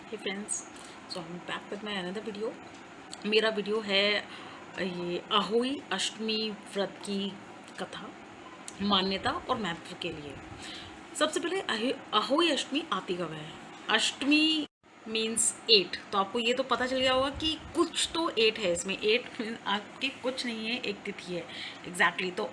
Hey friends, so I am back with my another video. मेरा video है ये अहोई अष्टमी व्रत की कथा, मान्यता और महत्व के लिए। सबसे पहले अहोई अष्टमी आती कब है? अष्टमी मीन्स 8, तो आपको ये तो पता चल गया होगा कि कुछ तो 8 है इसमें। 8 मीन्स आपके कुछ नहीं है, एक तिथि है एग्जैक्टली। तो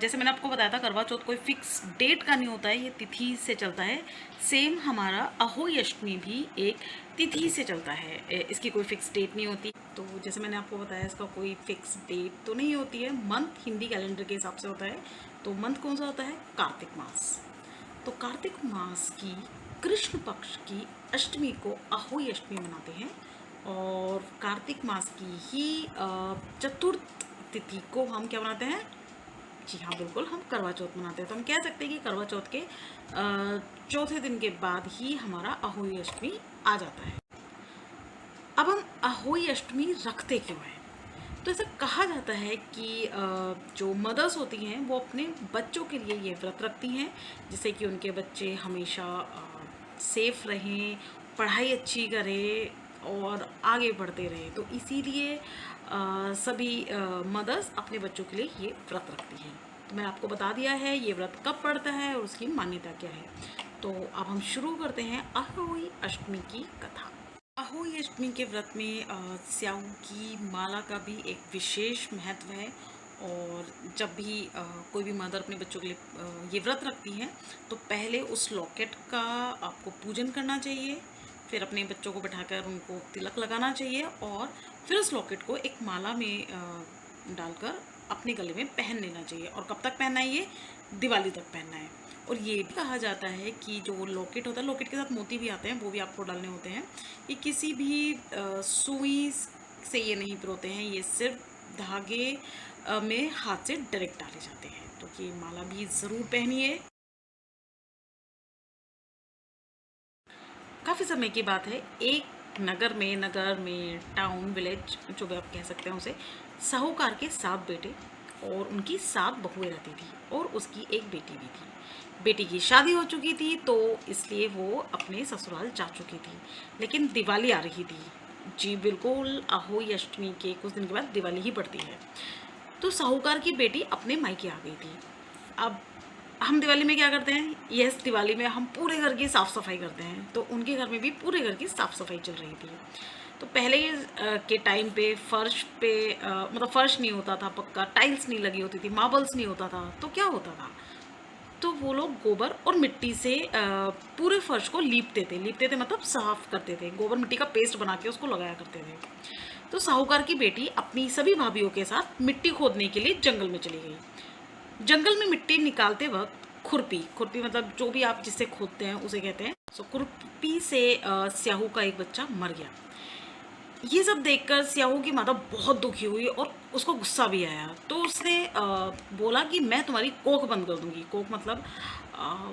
जैसे मैंने आपको बताया था, करवा चौथ कोई फिक्स डेट का नहीं होता है, ये तिथि से चलता है। सेम हमारा अहोई अष्टमी भी एक तिथि से चलता है, इसकी कोई फिक्स डेट नहीं होती। तो जैसे मैंने आपको बताया, इसका कोई फिक्स डेट तो नहीं होती है, मंथ हिंदी कैलेंडर के हिसाब से होता है। तो मंथ कौन सा होता है? कार्तिक मास। तो कार्तिक मास की कृष्ण पक्ष की अष्टमी को अहोई अष्टमी मनाते हैं, और कार्तिक मास की ही चतुर्थ तिथि को हम क्या मनाते हैं? जी हाँ, बिल्कुल, हम करवा चौथ मनाते हैं। तो हम कह सकते हैं कि करवा चौथ के चौथे दिन के बाद ही हमारा अहोई अष्टमी आ जाता है। अब हम अहोई अष्टमी रखते क्यों हैं? तो ऐसा कहा जाता है कि जो मदर्स होती हैं वो अपने बच्चों के लिए ये व्रत रखती हैं, जिससे कि उनके बच्चे हमेशा सेफ रहें, पढ़ाई अच्छी करें और आगे बढ़ते रहें। तो इसीलिए सभी मदर्स अपने बच्चों के लिए ये व्रत रखती हैं। तो मैंने आपको बता दिया है ये व्रत कब पड़ता है और उसकी मान्यता क्या है। तो अब हम शुरू करते हैं अहोई अष्टमी की कथा। अहोई अष्टमी के व्रत में स्याऊ की माला का भी एक विशेष महत्व है। और जब भी कोई भी मदर अपने बच्चों के लिए ये व्रत रखती हैं, तो पहले उस लॉकेट का आपको पूजन करना चाहिए, फिर अपने बच्चों को बैठाकर उनको तिलक लगाना चाहिए, और फिर उस लॉकेट को एक माला में डालकर अपने गले में पहन लेना चाहिए। और कब तक पहनना है? ये दिवाली तक पहनना है। और ये भी कहा जाता है कि जो लॉकेट होता है, लॉकेट के साथ मोती भी आते हैं, वो भी आपको डालने होते हैं। ये किसी भी सुई से ये नहीं पिरोते हैं, ये सिर्फ धागे में हाथ से डायरेक्ट डाले जाते हैं। तो ये माला भी ज़रूर पहनिए। काफ़ी समय की बात है, एक नगर में टाउन विलेज जो भी आप कह सकते हैं उसे, साहूकार के 7 बेटे और उनकी 7 बहुएं रहती थी, और उसकी एक बेटी भी थी। बेटी की शादी हो चुकी थी, तो इसलिए वो अपने ससुराल जा चुकी थी। लेकिन दिवाली आ रही थी। जी बिल्कुल, अहोई अष्टमी के कुछ दिन के बाद दिवाली ही पड़ती है। तो साहूकार की बेटी अपने मायके आ गई थी। अब हम दिवाली में क्या करते हैं? यस, दिवाली में हम पूरे घर की साफ़ सफाई करते हैं। तो उनके घर में भी पूरे घर की साफ़ सफाई चल रही थी। तो पहले के टाइम पे फर्श पे मतलब फर्श नहीं होता था पक्का, टाइल्स नहीं लगी होती थी, मार्बल्स नहीं होता था। तो क्या होता था? तो वो लोग गोबर और मिट्टी से पूरे फर्श को लीपते थे मतलब साफ करते थे। गोबर मिट्टी का पेस्ट बना के उसको लगाया करते थे। तो साहूकार की बेटी अपनी सभी भाभीियों के साथ मिट्टी खोदने के लिए जंगल में चली गई। जंगल में मिट्टी निकालते वक्त खुरपी खुरपी मतलब जो भी आप जिससे खोदते हैं उसे कहते हैं। सो खुरपी से स्याहू का एक बच्चा मर गया। ये सब देखकर स्याहू की माता बहुत दुखी हुई और उसको गुस्सा भी आया। तो उसने बोला कि मैं तुम्हारी कोख बंद कर दूंगी। कोख मतलब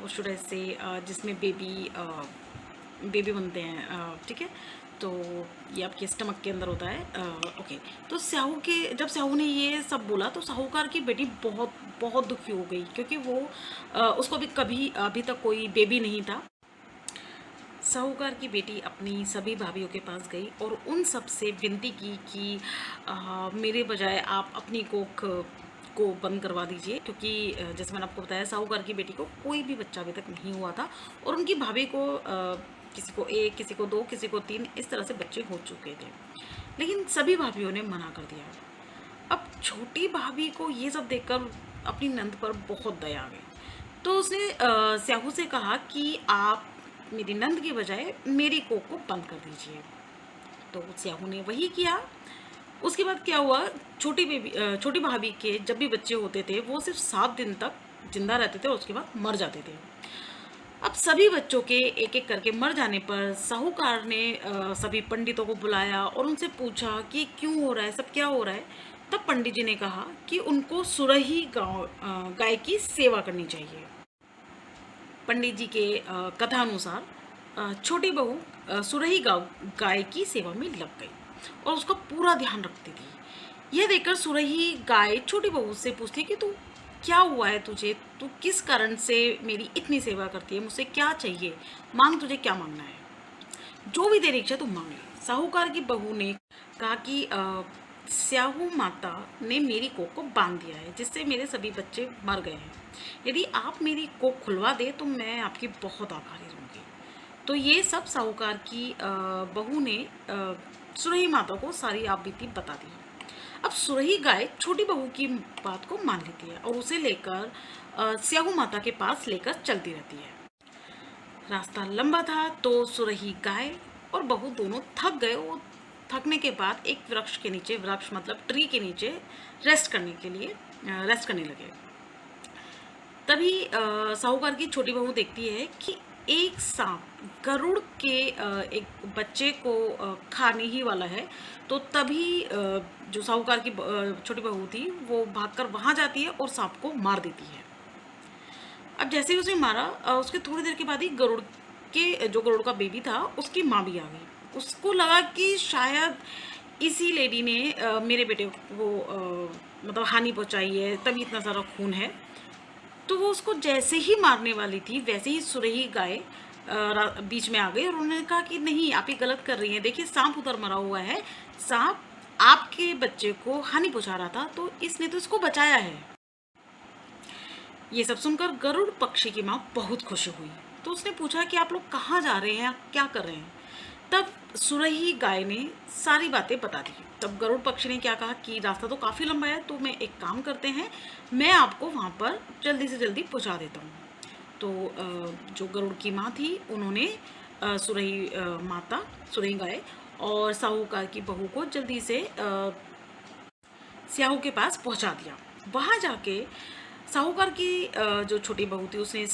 शुरू से जिसमें बेबी बनते हैं, ठीक है। तो ये आपके स्टमक के अंदर होता है। ओके। तो जब स्याहू ने ये सब बोला, तो साहूकार की बेटी बहुत बहुत दुखी हो गई, क्योंकि वो उसको भी कभी अभी तक कोई बेबी नहीं था। साहूकार की बेटी अपनी सभी भाभीियों के पास गई और उन सब से विनती की कि मेरे बजाय आप अपनी कोख को बंद करवा दीजिए, क्योंकि जैसे मैंने आपको बताया, साहूकार की बेटी को कोई भी बच्चा अभी तक नहीं हुआ था, और उनकी भाभी को किसी को 1, किसी को 2, किसी को 3, इस तरह से बच्चे हो चुके थे। लेकिन सभी भाभीियों ने मना कर दिया। अब छोटी भाभी को ये सब देखकर अपनी नंद पर बहुत दया आ गई। तो उसने स्याहू से कहा कि आप मेरी नंद की बजाय मेरी कोख को बंद कर दीजिए। तो स्याहू ने वही किया। उसके बाद क्या हुआ? छोटी भाभी के जब भी बच्चे होते थे, वो सिर्फ 7 दिन तक जिंदा रहते थे और उसके बाद मर जाते थे। अब सभी बच्चों के एक एक करके मर जाने पर साहूकार ने सभी पंडितों को बुलाया और उनसे पूछा कि क्यों हो रहा है, सब क्या हो रहा है। तब पंडित जी ने कहा कि उनको सुरही गाय की सेवा करनी चाहिए। पंडित जी के कथानुसार छोटी बहू सुरही गाय की सेवा में लग गई और उसका पूरा ध्यान रखती थी। यह देखकर सुरही गाय छोटी बहू से पूछती कि तू क्या हुआ है, तुझे तू किस कारण से मेरी इतनी सेवा करती है, मुझसे क्या चाहिए, मांग, तुझे क्या मांगना है। जो भी तेरी इच्छा तुम मांग ले। साहूकार की बहू ने कहा कि स्याहू माता ने मेरी कोख को बांध दिया है, जिससे मेरे सभी बच्चे मर गए हैं। यदि आप मेरी कोख खुलवा दे तो मैं आपकी बहुत आभारी रहूँगी। तो ये सब साहूकार की बहू ने सुरही माता को सारी आप बीती बता दी। अब सुरही गाय छोटी बहू की बात को मान लेती है और उसे लेकर स्याहू माता के पास लेकर चलती रहती है। रास्ता लंबा था तो सुरही गाय और बहू दोनों थक गए। वो थकने के बाद एक वृक्ष के नीचे, वृक्ष मतलब ट्री के नीचे रेस्ट करने लगे। तभी साहूकार की छोटी बहू देखती है कि एक सांप गरुड़ के एक बच्चे को खाने ही वाला है। तो तभी जो साहूकार की छोटी बहू थी वो भागकर वहां जाती है और सांप को मार देती है। अब जैसे ही उसने मारा, उसके थोड़ी देर के बाद ही गरुड़ का बेबी था उसकी माँ भी आ गई। उसको लगा कि शायद इसी लेडी ने मेरे बेटे को मतलब हानि पहुंचाई है, तभी इतना सारा खून है। तो वो उसको जैसे ही मारने वाली थी वैसे ही सुरही गाय बीच में आ गई और उन्होंने कहा कि नहीं, आप ये गलत कर रही हैं। देखिए सांप उधर मरा हुआ है, सांप आपके बच्चे को हानि पहुंचा रहा था, तो इसने तो इसको बचाया है। ये सब सुनकर गरुड़ पक्षी की माँ बहुत खुश हुई। तो उसने पूछा कि आप लोग कहाँ जा रहे हैं, क्या कर रहे हैं। तब सुरही गाय ने सारी बातें बता दी। तब गरुड़ पक्षी ने क्या कहा कि रास्ता तो काफ़ी लंबा है, तो मैं एक काम करते हैं, मैं आपको वहाँ पर जल्दी से जल्दी पहुँचा देता हूँ। तो जो गरुड़ की माँ थी उन्होंने सुरही गाय और साहूकार की बहू को जल्दी से स्याहू के पास पहुँचा दिया। वहाँ जाके साहूकार की जो छोटी बहू थी उसने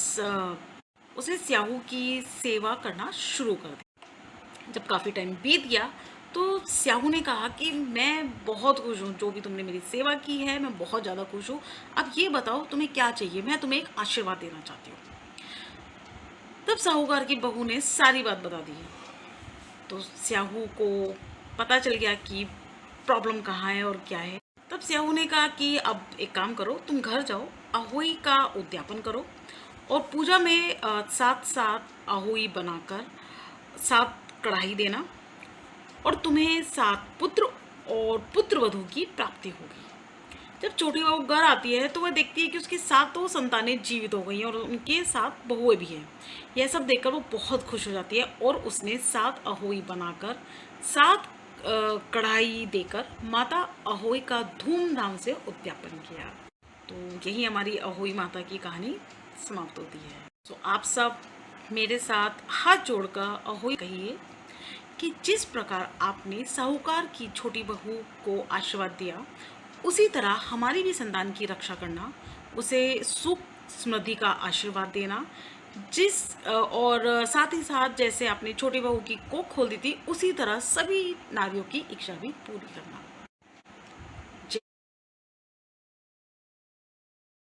स्याहू की सेवा करना शुरू कर दिया। जब काफ़ी टाइम बीत गया तो स्याहू ने कहा कि मैं बहुत खुश हूँ, जो भी तुमने मेरी सेवा की है मैं बहुत ज़्यादा खुश हूँ। अब ये बताओ तुम्हें क्या चाहिए, मैं तुम्हें एक आशीर्वाद देना चाहती हूँ। तब साहूकार की बहू ने सारी बात बता दी। तो स्याहू को पता चल गया कि प्रॉब्लम कहाँ है और क्या है। तब स्याहू ने कहा कि अब एक काम करो, तुम घर जाओ, अहोई का उद्यापन करो और पूजा में 7 अहोई बनाकर 7 कढ़ाई देना और तुम्हें 7 पुत्र और पुत्र वधू की प्राप्ति होगी। जब छोटी बहू घर आती है तो वह देखती है कि उसकी 7 संतानें जीवित हो गई हैं और उनके 7 बहुएं भी हैं। यह सब देखकर वो बहुत खुश हो जाती है और उसने 7 अहोई बनाकर 7 कढ़ाई देकर माता अहोई का धूमधाम से उद्यापन किया। तो यही हमारी अहोई माता की कहानी समाप्त होती है। तो आप सब मेरे साथ हाथ जोड़कर अहोई कहिए कि जिस प्रकार आपने साहूकार की छोटी बहू को आशीर्वाद दिया, उसी तरह हमारी भी संतान की रक्षा करना, उसे सुख समृद्धि का आशीर्वाद देना, और साथ ही साथ जैसे आपने छोटी बहू की कोख खोल दी थी, उसी तरह सभी नारियों की इच्छा भी पूरी करना।